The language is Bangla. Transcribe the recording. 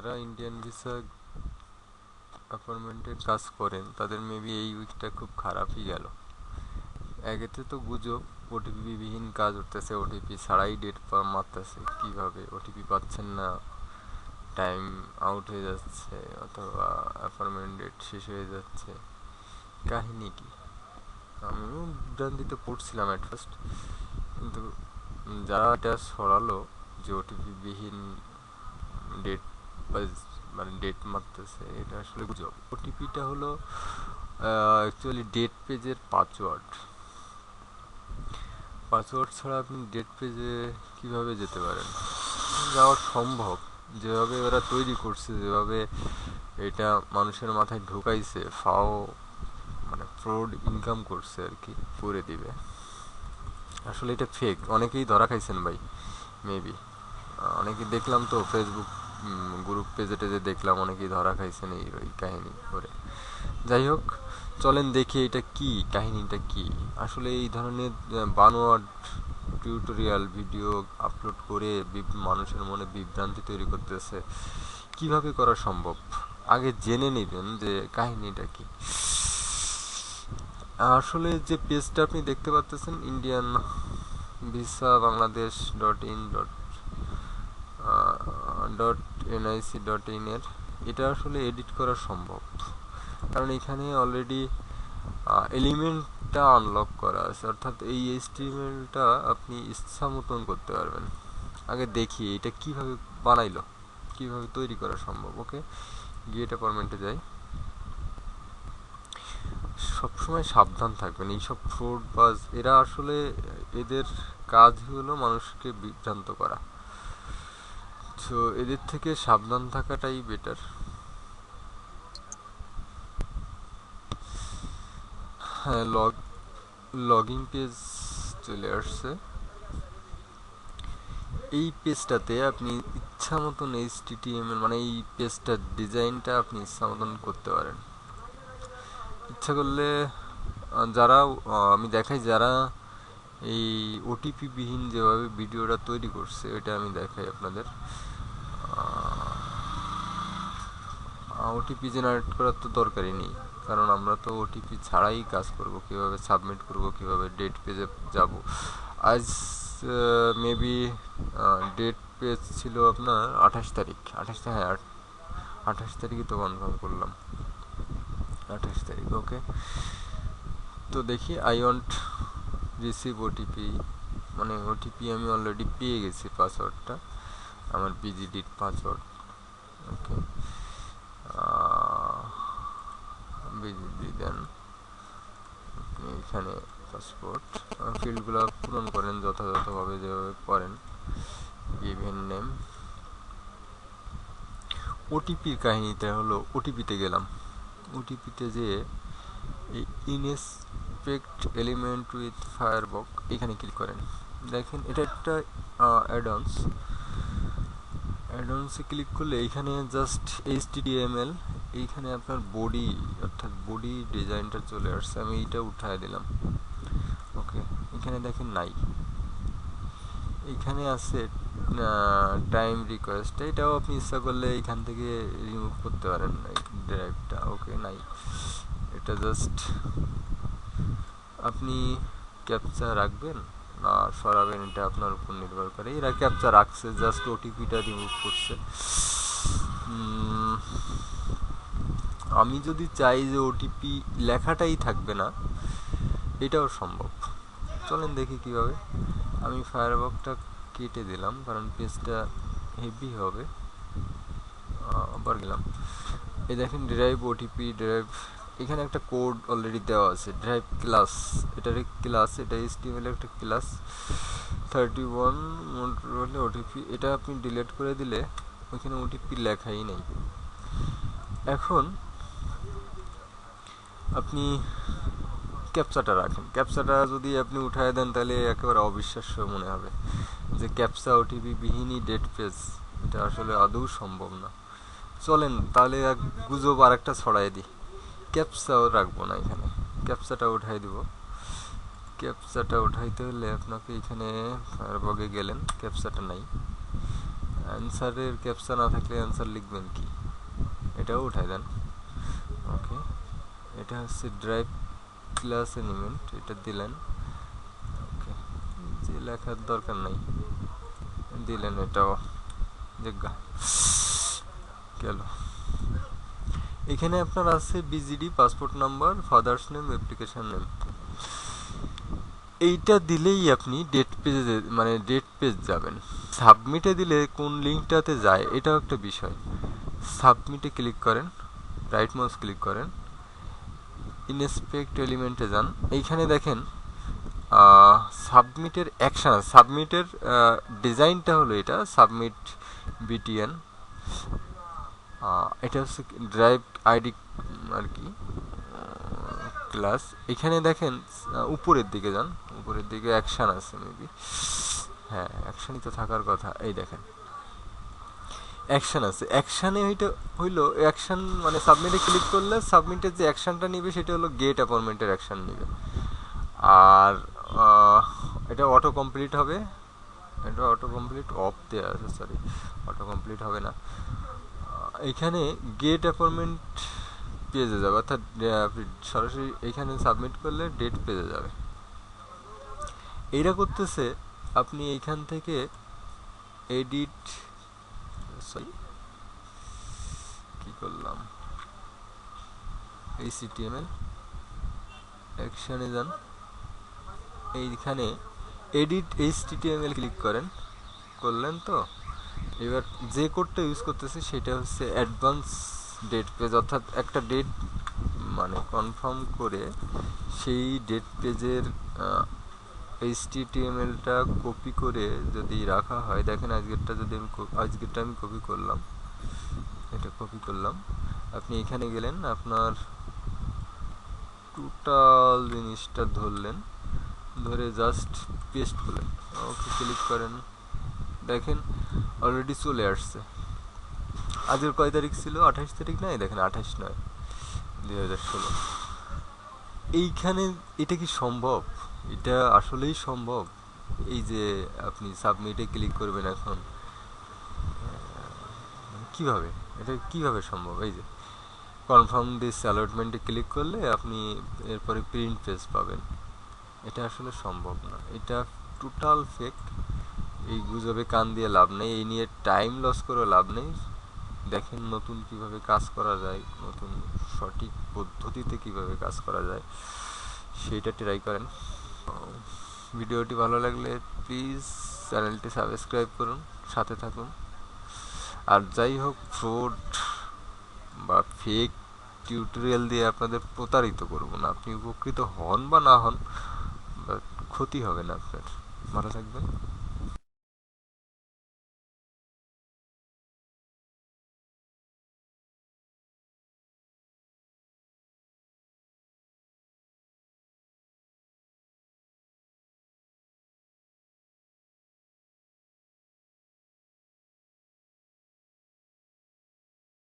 যারা ইন্ডিয়ান ভিসা অ্যাপয়েন্টমেন্টের কাজ করেন তাদের মেবি এই উইকটা খুব খারাপই গেল। একেতে তো গুজব ওটিপি বিহীন কাজ উঠতেছে, ওটিপি ছাড়াই ডেট মারতেছে, কিভাবে ওটিপি পাচ্ছেন না, টাইম আউট হয়ে যাচ্ছে অথবা অ্যাপয়েন্টমেন্ট ডেট শেষ হয়ে যাচ্ছে, কাহিনী কি? আমিও বিভ্রান্তিতে পড়ছিলাম অ্যাট ফার্স্ট, কিন্তু যারা এটা ছড়ালো যে ওটিপি বিহীন ডেট মানে ডেট মারতেছে, এটা আসলে গুজব। ওটিপিটা হলো অ্যাকচুয়ালি ডেট পেজের পাসওয়ার্ড। পাসওয়ার্ড ছাড়া আপনি ডেট পেজে কিভাবে যেতে পারেন? যাওয়া সম্ভব, যেভাবে ওরা তৈরি করছে, যেভাবে এটা মানুষের মাথায় ঢুকাইছে, ফাও মানে ফ্রড ইনকাম করছে আর কি, করে দিবে। আসলে এটা ফেক, অনেকেই ধরা খাইছেন ভাই মেবি, অনেকেই দেখলাম তো ফেসবুক গ্রুপ পেজে টেজে দেখলাম অনেকেই ধরা খাইছেন এই কাহিনী করে। যাই হোক, চলেন দেখি এটা কি, কাহিনীটা কি। আসলে এই ধরনের বানোয়াট টিউটোরিয়াল ভিডিও আপলোড করে মানুষের মনে বিভ্রান্তি তৈরি করতেছে, কিভাবে করা সম্ভব? আগে জেনে নেবেন যে কাহিনীটা কি। আসলে যে পেজটা আপনি দেখতে পাচ্ছেন ইন্ডিয়ান ভিসা বাংলাদেশ .in এর, এটা আসলে এডিট করা সম্ভব, কারণ এখানে অলরেডি এলিমেন্টটা আনলক করা আছে, অর্থাৎ এই HTML-টা আপনি ইচ্ছা মতন করতে পারবেন। আগে দেখি এটা কিভাবে বানাইলো, কিভাবে তৈরি করা সম্ভব। ওকে, গিয়ে এটা ফরম্যাটে যাই। সবসময় সাবধান থাকবেন, এইসব ফ্রড বাজ এরা আসলে এদের কাজ হলো মানুষকে বিভ্রান্ত করা, তো এদের থেকে সাবধান থাকাটাই বেটার। হ্যাঁ, লগইন পেজ চলে আসছে। এই পেজটাতে আপনি ইচ্ছা মতন HTML মানে এই পেজটার ডিজাইনটা আপনি ইচ্ছা মতন করতে পারেন। ইচ্ছা করলে যারা আমি দেখাই, যারা এই ওটিপি বিহীন যেভাবে ভিডিওটা তৈরি করছে এটা আমি দেখাই আপনাদের। ওটিপি জেনারেট করার তো দরকারই নেই, কারণ আমরা তো ওটিপি ছাড়াই কাজ করব। কিভাবে সাবমিট করব, কিভাবে ডেট পেজে যাব। আজ মেবি ডেট পেজ ছিল আপনার 28 তারিখ, 28 তারিখই তো কনফার্ম করলাম, 28 তারিখ। ওকে, তো দেখি আই ওয়ান্ট রিসিভ ওটিপি, মানে ওটিপি আমি অলরেডি পেয়ে গেছি, পাসওয়ার্ডটা আমার বিজিডির পাসওয়ার্ড। ওকে, বিজিডি দেন, আপনি এখানে পাসপোর্ট ফিল্ডগুলো পূরণ করেন যথাযথভাবে, যেভাবে করেন। গিভেন নেম, ওটিপির কাহিনীটা হলো, ওটিপিতে গেলাম, ওটিপিতে যে এই ইনস্পেক্ট এলিমেন্ট উইথ ফায়ারবক এখানে ক্লিক করেন। দেখেন এটা একটা অ্যাডন্সে ক্লিক করলে এইখানে জাস্ট HTML, এইখানে আপনার বডি অর্থাৎ বডি ডিজাইনটা চলে আসছে, আমি এইটা উঠায় দিলাম। ওকে, এখানে দেখেন নাই, এইখানে আছে টাইম রিকোয়েস্ট, এটাও আপনি ইচ্ছা করলে এখান থেকে রিমুভ করতে পারেন ড্রাইভটা। ওকে, নাই, এটা জাস্ট আপনি ক্যাপচা রাখবেন না সরাবেন এটা আপনার উপর নির্ভর করে। এরা ক্যাপচা রাখছে, জাস্ট ওটিপিটা রিমুভ করছে। আমি যদি চাই যে ওটিপি লেখাটাই থাকবে না, এটাও সম্ভব। চলেন দেখি কিভাবে। আমি ফায়ারবকটা কেটে দিলাম কারণ পেজটা হেভি হবে। আবার গেলাম, এই দেখেন ড্রাইভ ওটিপি ড্রাইভ, এখানে একটা কোড অলরেডি দেওয়া আছে, ড্রাইভ ক্লাস, এটার ক্লাস, এটা HTML একটা ক্লাস 31 হলে ওটিপি, এটা আপনি ডিলিট করে দিলে ওইখানে ওটিপি লেখাই নেই। এখন আপনি ক্যাপচাটা রাখেন, ক্যাপচাটা যদি আপনি উঠায় দেন তাহলে একেবারে অবিশ্বাস্য মনে হবে যে ক্যাপচা ওটিপি বিহীনই ডেট পেজ, এটা আসলে আদৌ সম্ভব না। চলেন তাহলে এক গুজব আর একটা ছড়াই দিই, ক্যাপচাও রাখবো না, এখানে ক্যাপচাটা উঠাই দিব। ক্যাপচাটা উঠাইতে হলে আপনাকে এখানে ফায়ারবগে গেলেন, ক্যাপচাটা নাই, অ্যান্সারের ক্যাপচা না থাকলে অ্যান্সার লিখবেন কি, এটাও উঠাই দেন। ওকে, এটা হচ্ছে ড্রাইভ ক্লাস এলিমেন্ট, এটা দিলেন। ওকে, যে লেখার দরকার নাই দিলেন, এটাও জিজ্ঞা গেল। এখানে আপনার আছে BGD, passport number, father's name, application name. এইটা দিলেই আপনি ডেট পেজে, মানে ডেট পেজ যাবেন। সাবমিটে দিলে কোন লিঙ্কটাতে যায় এটাও একটা বিষয়। সাবমিটে ক্লিক করেন, রাইট মাউস ক্লিক করেন, ইনস্পেক্ট এলিমেন্টে যান। এইখানে দেখেন সাবমিটের অ্যাকশন, সাবমিটের ডিজাইনটা হলো এটা, সাবমিট বিটিএন। এটা হচ্ছে ড্রাইভ আইডি আর কি ক্লাস। এখানে দেখেন উপরের দিকে যান, উপরের দিকে অ্যাকশন আছে মেবি, হ্যাঁ অ্যাকশনই তো থাকার কথা। এই দেখেন অ্যাকশন আছে, অ্যাকশানে ওইটা হইলো অ্যাকশন, মানে সাবমিটে ক্লিক করলে সাবমিটের যে অ্যাকশনটা নিবে সেটা হলো গেট অ্যাপয়েন্টমেন্টের অ্যাকশন নিবে। আর এটা অটো কমপ্লিট হবে, এটা অটো কমপ্লিট অফ দেওয়া আছে, সরি অটো কমপ্লিট হবে না। এখানে গেট অ্যাপয়েন্টমেন্ট পেজে যাবে, অর্থাৎ আপনি সরাসরি এখানে সাবমিট করলে ডেট পেজে যাবে। এইটা করতেছে আপনি এইখান থেকে এডিট, সরি কি করলাম, HTML অ্যাকশনে যান, এইখানে এডিট HTML ক্লিক করেন, করলেন তো। এবার যে কোডটা ইউজ করতেছি সেটা হচ্ছে অ্যাডভান্স ডেট পেজ, অর্থাৎ একটা ডেট মানে কনফার্ম করে সেই ডেট পেজের HTMLটা কপি করে যদি রাখা হয়, দেখেন আজকেরটা যদি আমি আজকেরটা আমি কপি করলাম, এটা কপি করলাম, আপনি এখানে গেলেন, আপনার টোটাল জিনিসটা ধরলেন, ধরে জাস্ট পেস্ট করলেন, ওকে ক্লিক করেন, দেখেন অলরেডি চলে আসছে। আজকের কয় তারিখ ছিল, 28 তারিখ, নাই দেখেন 28/9/2016। এইখানে এটা কি সম্ভব? এটা আসলেই সম্ভব। এই যে আপনি সাবমিটে ক্লিক করবেন এখন, কিভাবে, এটা কিভাবে সম্ভব? এই যে কনফার্ম দিস অ্যালটমেন্টে ক্লিক করলে আপনি এরপরে প্রিন্ট পেজ পাবেন, এটা আসলে সম্ভব না, এটা টোটাল ফেক। এই গুজবে কান দিয়ে লাভ নেই, এই নিয়ে টাইম লস করে লাভ নেই। দেখেন নতুন কিভাবে কাজ করা যায়, নতুন সঠিক পদ্ধতিতে কিভাবে কাজ করা যায় সেইটা ট্রাই করেন। ভিডিওটি ভালো লাগলে প্লিজ চ্যানেলটি সাবস্ক্রাইব করুন, সাথে থাকুন। আর যাই হোক, ফ্রড বা ফেক টিউটোরিয়াল দিয়ে আপনাদের প্রতারিত করব না, আপনি উপকৃত হন বা না হন, ক্ষতি হবে না আপনার। ভালো থাকবেন।